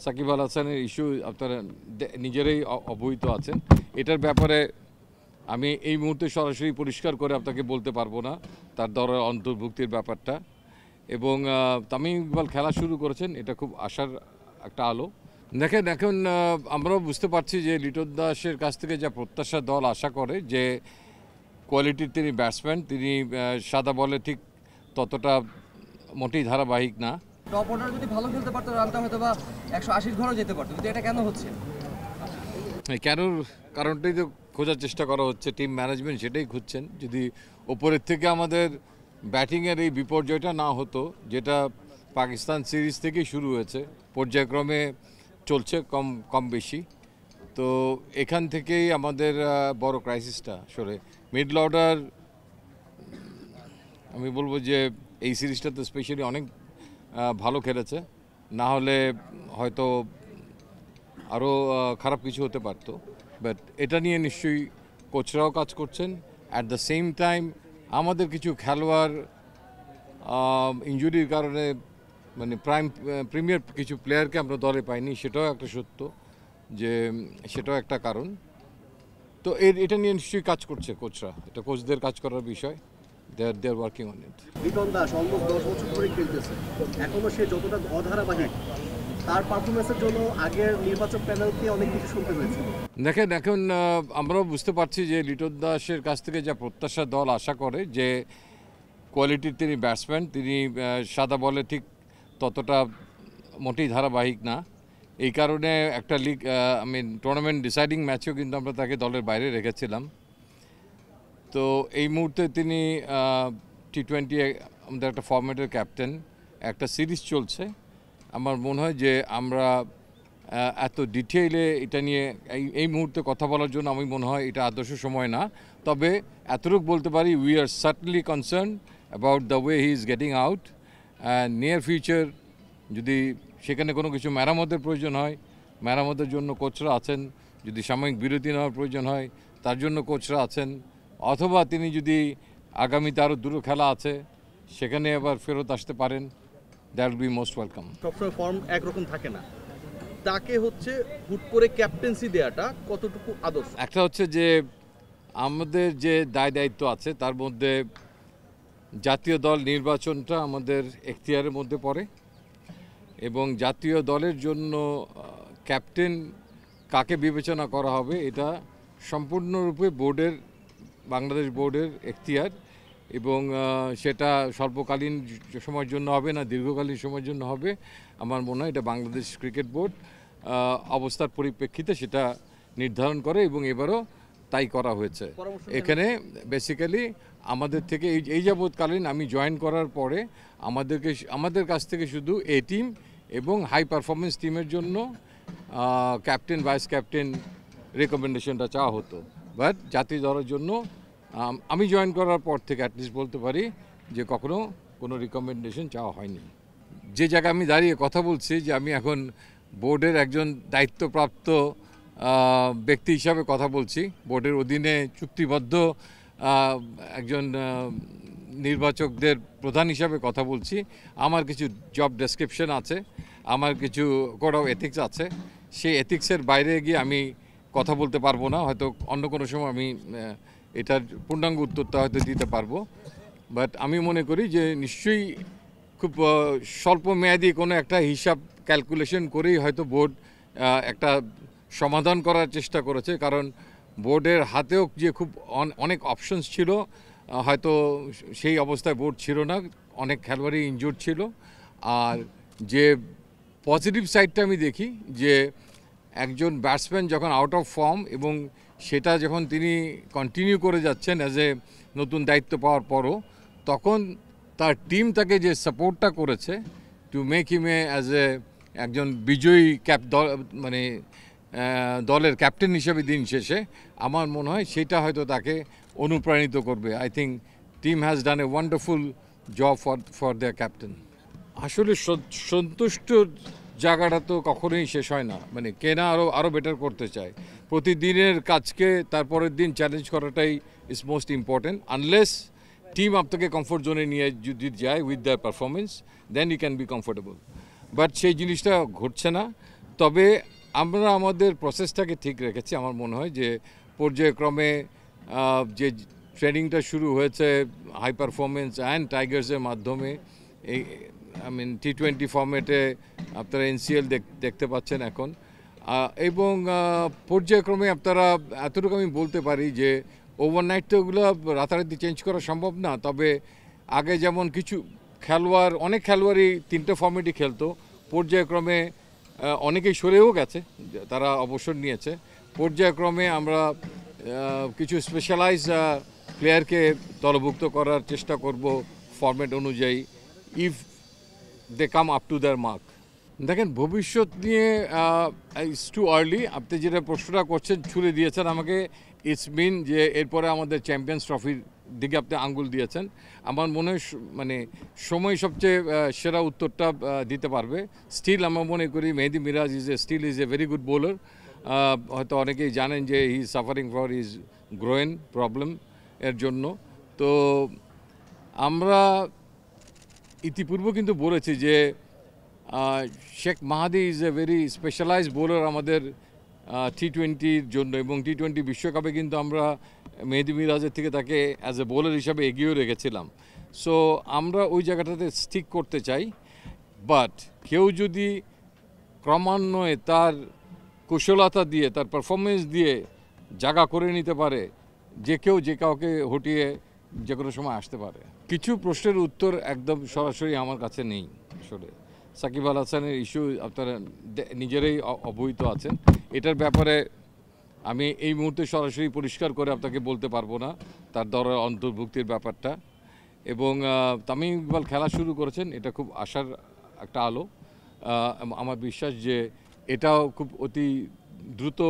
সাকিব আল হাসানের ইস্যু আপনারা নিজেরাই অবহিত আছেন। এটার ব্যাপারে আমি এই মুহূর্তে সরাসরি পরিষ্কার করে আপনাকে বলতে পারবো না তার দলের অন্তর্ভুক্তির ব্যাপারটা। এবং তামিম ইকবাল খেলা শুরু করেছেন, এটা খুব আশার একটা আলো। দেখেন এখন আমরাও বুঝতে পারছি যে লিটন দাসের কাছ থেকে যা প্রত্যাশা দল আশা করে, যে কোয়ালিটির তিনি ব্যাটসম্যান, তিনি সাদা বলে ঠিক ততটা মোটেই ধারাবাহিক না। টপ অর্ডার যদি ভালো খেলতে পারতো রানটা হয়তো বা 180 ঘরও যেতে পারতো, কিন্তু এটা কেন হচ্ছে? কেন কারণটাই তো খোঁজার চেষ্টা করা হচ্ছে, টিম ম্যানেজমেন্ট সেটাই খুঁজছেন। যদি ওপরের থেকে আমাদের ব্যাটিংয়ের এই বিপর্যয়টা না হতো, যেটা পাকিস্তান সিরিজ থেকেই শুরু হয়েছে, পর্যায়ক্রমে চলছে কম কম বেশি, তো এখান থেকেই আমাদের বড় ক্রাইসিসটা আসলে। মিডল অর্ডার আমি বলবো যে এই সিরিজটাতে স্পেশালি অনেক ভালো খেলেছে, না হলে হয়তো আরও খারাপ কিছু হতে পারতো। বাট এটা নিয়ে নিশ্চয়ই কোচরাও কাজ করছেন। অ্যাট দ্য সেম টাইম আমাদের কিছু খেলোয়াড় ইনজুরির কারণে মানে প্রিমিয়ার কিছু প্লেয়ারকে আমরা দলে পাইনি, সেটাও একটা সত্য, যে সেটাও একটা কারণ। তো এটা নিয়ে নিশ্চয়ই কাজ করছে কোচরা, এটা কোচদের কাজ করার বিষয়। They are working on it. Liton Das almost 10 বছর ধরে খেলতেছে, এখনো সে যতটা অধারাবাহিক, তার পারফরমেন্সের জন্য আগের নির্বাচক প্যানেলকে অনেক কিছু শুনতে হয়েছে। দেখেন এখন আমরাও বুঝতে পারছি যে লিটন দাসের কাছ থেকে যা প্রত্যাশা দল আশা করে, যে কোয়ালিটির তিনি ব্যাটসম্যান, তিনি সাদা বলে ঠিক ততটা মোটেই ধারাবাহিক না। এই কারণে একটা টুর্নামেন্ট ডিসাইডিং ম্যাচেও কিন্তু আমরা তাকে দলের বাইরে রেখেছিলাম। তো এই মুহূর্তে তিনি T20 আমাদের একটা ফরম্যাটের ক্যাপ্টেন, একটা সিরিজ চলছে। আমার মনে হয় যে আমরা এত ডিটেইলে এটা নিয়ে এই মুহূর্তে কথা বলার জন্য আমি মনে হয় এটা আদর্শ সময় না। তবে এতটুকু বলতে পারি, we are certainly concern about the way he is getting out. Near future যদি সেখানে কোনো কিছু মেরামতের প্রয়োজন হয়, মেরামতের জন্য কোচরা আছেন। যদি সাময়িক বিরতি নেওয়ার প্রয়োজন হয়, তার জন্য কোচরা আছেন। অথবা তিনি যদি আগামীতে আরও দুটো খেলা আছে, সেখানে আবার ফেরত আসতে পারেন, that will be most welcome. সবসময় ফর্ম একরকম থাকে না, তাকে হচ্ছে হুট করে ক্যাপ্টেন্সি দেওয়াটা কতটুকু আদর্শ? একটা হচ্ছে যে আমাদের যে দায়িত্ব আছে, তার মধ্যে জাতীয় দল নির্বাচনটা আমাদের এখতিয়ারের মধ্যে পড়ে, এবং জাতীয় দলের জন্য ক্যাপ্টেন কাকে বিবেচনা করা হবে এটা সম্পূর্ণরূপে বাংলাদেশ বোর্ডের এখতিয়ার। এবং সেটা স্বল্পকালীন সময়ের জন্য হবে না দীর্ঘকালীন সময়ের জন্য হবে, আমার মনে হয় এটা বাংলাদেশ ক্রিকেট বোর্ড অবস্থার পরিপ্রেক্ষিতে সেটা নির্ধারণ করে, এবং এবারও তাই করা হয়েছে। এখানে বেসিক্যালি আমাদের থেকে এই যাবৎকালীন আমি জয়েন করার পরে আমাদের কাছ থেকে শুধু এ টিম এবং হাই পারফরমেন্স টিমের জন্য ক্যাপ্টেন ভাইস ক্যাপ্টেন রেকমেন্ডেশনটা চাওয়া হতো। বাট জাতীয় দলের জন্য আমি জয়েন করার পর থেকে অ্যাটলিস্ট বলতে পারি যে কখনো কোনো রিকমেন্ডেশন চাওয়া হয়নি। যে জায়গায় আমি দাঁড়িয়ে কথা বলছি, যে আমি এখন বোর্ডের একজন দায়িত্বপ্রাপ্ত ব্যক্তি হিসাবে কথা বলছি, বোর্ডের অধীনে চুক্তিবদ্ধ একজন নির্বাচকদের প্রধান হিসাবে কথা বলছি। আমার কিছু জব ডেসক্রিপশন আছে, আমার কিছু কোড অফ এথিক্স আছে, সেই এথিক্সের বাইরে গিয়ে আমি কথা বলতে পারবো না। হয়তো অন্য কোনো সময় আমি এটার পূর্ণাঙ্গ উত্তরটা হয়তো দিতে পারবো। বাট আমি মনে করি যে নিশ্চয়ই খুব স্বল্প মেয়াদি কোনো একটা হিসাব ক্যালকুলেশন করেই হয়তো বোর্ড একটা সমাধান করার চেষ্টা করেছে, কারণ বোর্ডের হাতেও যে খুব অনেক অপশনস ছিল, হয়তো সেই অবস্থায় বোর্ড ছিল না, অনেক খেলোয়াড়ই ইনজুর্ড ছিল। আর যে পজিটিভ সাইডটা আমি দেখি, যে একজন ব্যাটসম্যান যখন আউট অফ ফর্ম এবং সেটা যখন তিনি কন্টিনিউ করে যাচ্ছেন অ্যাজ এ নতুন দায়িত্ব পাওয়ার পরও, তখন তার টিম তাকে যে সাপোর্টটা করেছে টু মেক হিম একজন বিজয়ী মানে দলের ক্যাপ্টেন হিসেবে দিন শেষে, আমার মনে হয় সেটা হয়তো তাকে অনুপ্রাণিত করবে। I think team has done a wonderful job for their captain. আসলে সন্তুষ্ট জায়গাটা তো কখনোই শেষ হয় না, মানে কেনা আরও বেটার করতে চায়। প্রতিদিনের কাজকে তারপরের দিন চ্যালেঞ্জ করাটাই is most important. Unless team আপনাকে কমফোর্ট জোনে নিয়ে যদি যায় with their performance, then you can be comfortable. But সেই জিনিসটা ঘটছে না। তবে আমরা আমাদের প্রসেসটাকে ঠিক রেখেছি। আমার মনে হয় যে পর্যায়ক্রমে যে ট্রেনিংটা শুরু হয়েছে হাই পারফরমেন্স অ্যান্ড টাইগার্সের মাধ্যমে, এই T20 ফর্মেটে আপনারা NCL দেখতে পাচ্ছেন এখন, এবং পর্যায়ক্রমে আপনারা এতটুকু আমি বলতে পারি যে ওভারনাইট তো ওগুলো রাতারাতি চেঞ্জ করা সম্ভব না। তবে আগে যেমন কিছু খেলোয়াড়, অনেক খেলোয়াড়ই 3টে ফর্মেটই খেলতো, পর্যায়ক্রমে অনেকেই সরেও গেছে, তারা অবসর নিয়েছে। পর্যায়ক্রমে আমরা কিছু স্পেশালাইজ প্লেয়ারকে দলভুক্ত করার চেষ্টা করব ফরম্যাট অনুযায়ী, if they come up to their mark. দেখেন, ভবিষ্যৎ নিয়ে ইটস টু আর্লি। আপনি যেটা প্রশ্নটা করছেন, ছুড়ে দিয়েছেন আমাকে, ইটস মিন যে এরপরে আমাদের চ্যাম্পিয়ন্স ট্রফির দিকে আপনি আঙ্গুল দিয়েছেন। আমার মনে হয় মানে সময় সবচেয়ে সেরা উত্তরটা দিতে পারবে। স্টিল আমরা মনে করি Mehedi Miraz is a very good bowler. হয়তো অনেকেই জানেন যে he is suffering for his groin problem এর জন্য। তো আমরা ইতিপূর্বে কিন্তু বলেছি যে Sheikh Mahadi is a very specialised bowler আমাদের T20-র জন্য, এবং T20 বিশ্বকাপে কিন্তু আমরা মেহেদী মিরাজের থেকে তাকে অ্যাজ এ বোলার হিসাবে এগিয়েও রেখেছিলাম। সো আমরা ওই জায়গাটাতে স্টিক করতে চাই। বাট কেউ যদি ক্রমান্বয়ে তার কুশলতা দিয়ে, তার পারফরমেন্স দিয়ে জায়গা করে নিতে পারে, যে কেউ যে কাউকে হটিয়ে যে কোনো সময় আসতে পারে। কিছু প্রশ্নের উত্তর একদম সরাসরি আমার কাছে নেই। আসলে সাকিব আল হাসানের ইস্যু আপনারা নিজেরাই অবহিত আছেন। এটার ব্যাপারে আমি এই মুহূর্তে সরাসরি পরিষ্কার করে আপনাকে বলতে পারবো না তার দলের অন্তর্ভুক্তির ব্যাপারটা। এবং তামিম ইকবাল খেলা শুরু করেছেন, এটা খুব আশার একটা আলো। আমার বিশ্বাস যে এটাও খুব অতি দ্রুত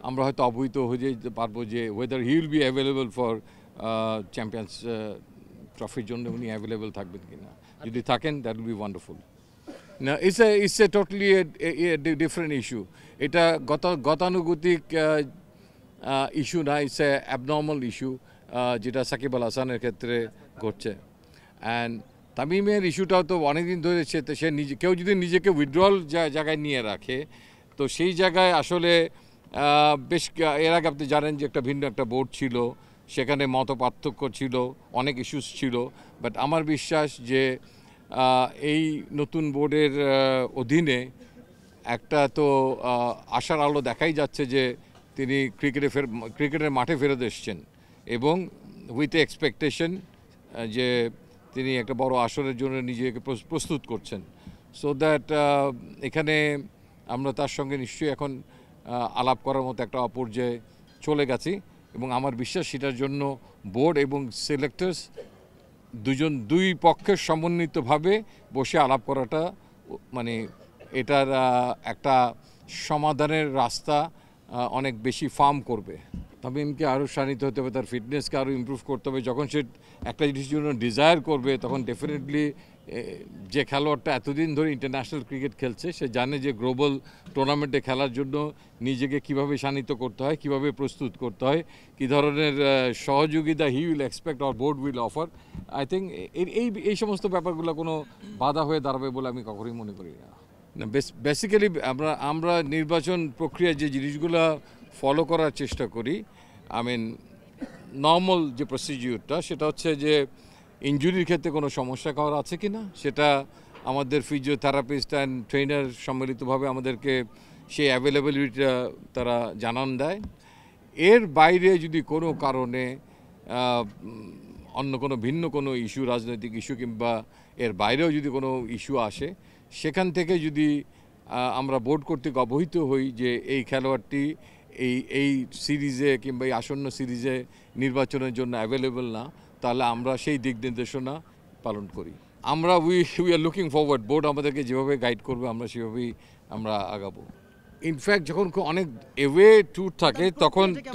আমরা হয়তো অবহিত হয়ে যেতে পারবো যে whether he will be available for champions ট্রফির জন্য উনি অ্যাভেলেবল থাকবেন কিনা। যদি থাকেন, দ্যাট উইল বি ওয়ান্ডারফুল। না, it's a totally different issue. এটা গতানুগতিক ইস্যু না, ইটস এ অ্যাবনর্মাল ইস্যু যেটা সাকিব আল হাসানের ক্ষেত্রে ঘটছে। অ্যান্ড তামিমের ইস্যুটাও তো অনেকদিন ধরে সে নিজে, কেউ যদি নিজেকে উইথড্রল জায়গায় নিয়ে রাখে, তো সেই জায়গায় আসলে বেশ এর আগে আপনি জানেন যে একটা ভিন্ন একটা বোর্ড ছিল, সেখানে মত পার্থক্য ছিল, অনেক ইস্যুস ছিল। বাট আমার বিশ্বাস যে এই নতুন বোর্ডের অধীনে একটা তো আশার আলো দেখাই যাচ্ছে যে তিনি ক্রিকেটের মাঠে ফেরত এসছেন, এবং উইথ এক্সপেকটেশন যে তিনি একটা বড় আসরের জন্য নিজেকে প্রস্তুত করছেন। সো দ্যাট এখানে আমরা তার সঙ্গে নিশ্চয়ই এখন আলাপ করার মতো একটা পর্যায়ে চলে গেছি, এবং আমার বিশ্বাস সেটার জন্য বোর্ড এবং সিলেক্টার্স দুই পক্ষের সমন্বিতভাবে বসে আলাপ করাটা মানে এটার একটা সমাধানের রাস্তা অনেক বেশি ফার্ম করবে। তামিমকে আরও শানিত হতে হবে, তার ফিটনেসকে আরও ইমপ্রুভ করতে হবে। যখন সে একটা জিনিসের জন্য ডিজায়ার করবে, তখন ডেফিনেটলি যে খেলোয়াড়টা এতদিন ধরে ইন্টারন্যাশনাল ক্রিকেট খেলছে, সে জানে যে গ্লোবাল টুর্নামেন্টে খেলার জন্য নিজেকে কিভাবে শানিত করতে হয়, কিভাবে প্রস্তুত করতে হয়, কী ধরনের সহযোগিতা he will expect or board will offer. I think এই সমস্ত ব্যাপারগুলো কোনো বাধা হয়ে দাঁড়াবে বলে আমি কখনোই মনে করি না। বেসিক্যালি আমরা নির্বাচন প্রক্রিয়ায় যে জিনিসগুলো ফলো করার চেষ্টা করি, নর্মাল যে প্রসিডিউরটা, সেটা হচ্ছে যে ইনজুরির ক্ষেত্রে কোনো সমস্যা করা আছে কি না, সেটা আমাদের ফিজিওথেরাপিস্ট অ্যান্ড ট্রেনার সম্মিলিতভাবে আমাদেরকে সেই অ্যাভেলেবিলিটিটা তারা জানান দেয়। এর বাইরে যদি কোনো কারণে অন্য কোনো ভিন্ন কোনো ইস্যু, রাজনৈতিক ইস্যু কিংবা এর বাইরেও যদি কোনো ইস্যু আসে, সেখান থেকে যদি আমরা বোর্ড কর্তৃক অবহিত হই যে এই খেলোয়াড়টি এই সিরিজে কিংবা এই আসন্ন সিরিজে নির্বাচনের জন্য অ্যাভেলেবল না, তাহলে আমরা সেই দিক নির্দেশনা পালন করি। আমরা we are looking forward, board আমাদেরকে যেভাবে গাইড করবে আমরা সেভাবেই আমরা আগাবো। ইনফ্যাক্ট যখন অনেক এওয়ে ট্যুর থাকে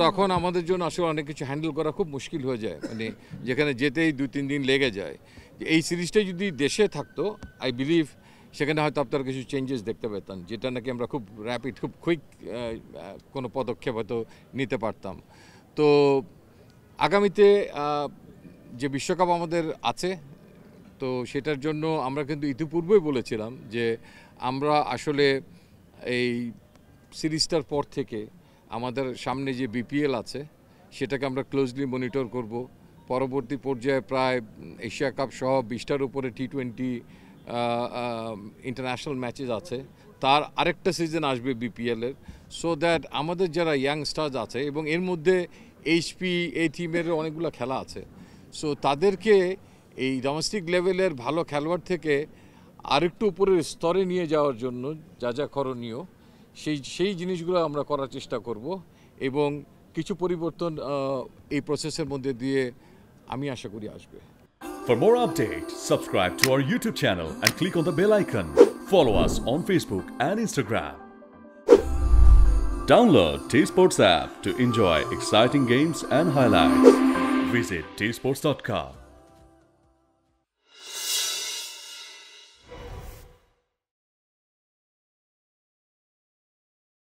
তখন আমাদের জন্য আসলে অনেক কিছু হ্যান্ডেল করা খুব মুশকিল হয়ে যায়, মানে যেখানে যেতেই 2-3 দিন লেগে যায়। এই সিরিজটাই যদি দেশে থাকতো, আই বিলিভ সেখানে হয়তো আপনারা কিছু চেঞ্জেস দেখতে পেতেন, যেটা নাকি আমরা খুব র্যাপিড, খুব কুইক কোনো পদক্ষেপ হয়তো নিতে পারতাম। তো আগামীতে যে বিশ্বকাপ আমাদের আছে, তো সেটার জন্য আমরা কিন্তু ইতিপূর্বেই বলেছিলাম যে আমরা আসলে এই সিরিজটার পর থেকে আমাদের সামনে যে বিপিএল আছে সেটাকে আমরা ক্লোজলি মনিটর করব। পরবর্তী পর্যায়ে প্রায় এশিয়া কাপ সহ 20টার উপরে T20 ইন্টারন্যাশনাল ম্যাচেস আছে, তার আরেকটা সিজন আসবে বিপিএলের, সো দ্যাট আমাদের যারা ইয়াংস্টার্স আছে এবং এর মধ্যে এইচপি এই টিমের অনেকগুলো খেলা আছে, সো তাদেরকে এই ডোমেস্টিক লেভেলের ভালো খেলোয়াড় থেকে আরেকটু উপরের স্তরে নিয়ে যাওয়ার জন্য যা যা করণীয় সেই জিনিসগুলো আমরা করার চেষ্টা করব এবং কিছু পরিবর্তন এই প্রসেসের মধ্যে দিয়ে আমি আশা করি আসবে। For more updates, subscribe to our YouTube channel and click on the bell icon. Follow us on Facebook and Instagram. Download T-Sports app to enjoy exciting games and highlights. Visit tsports.com.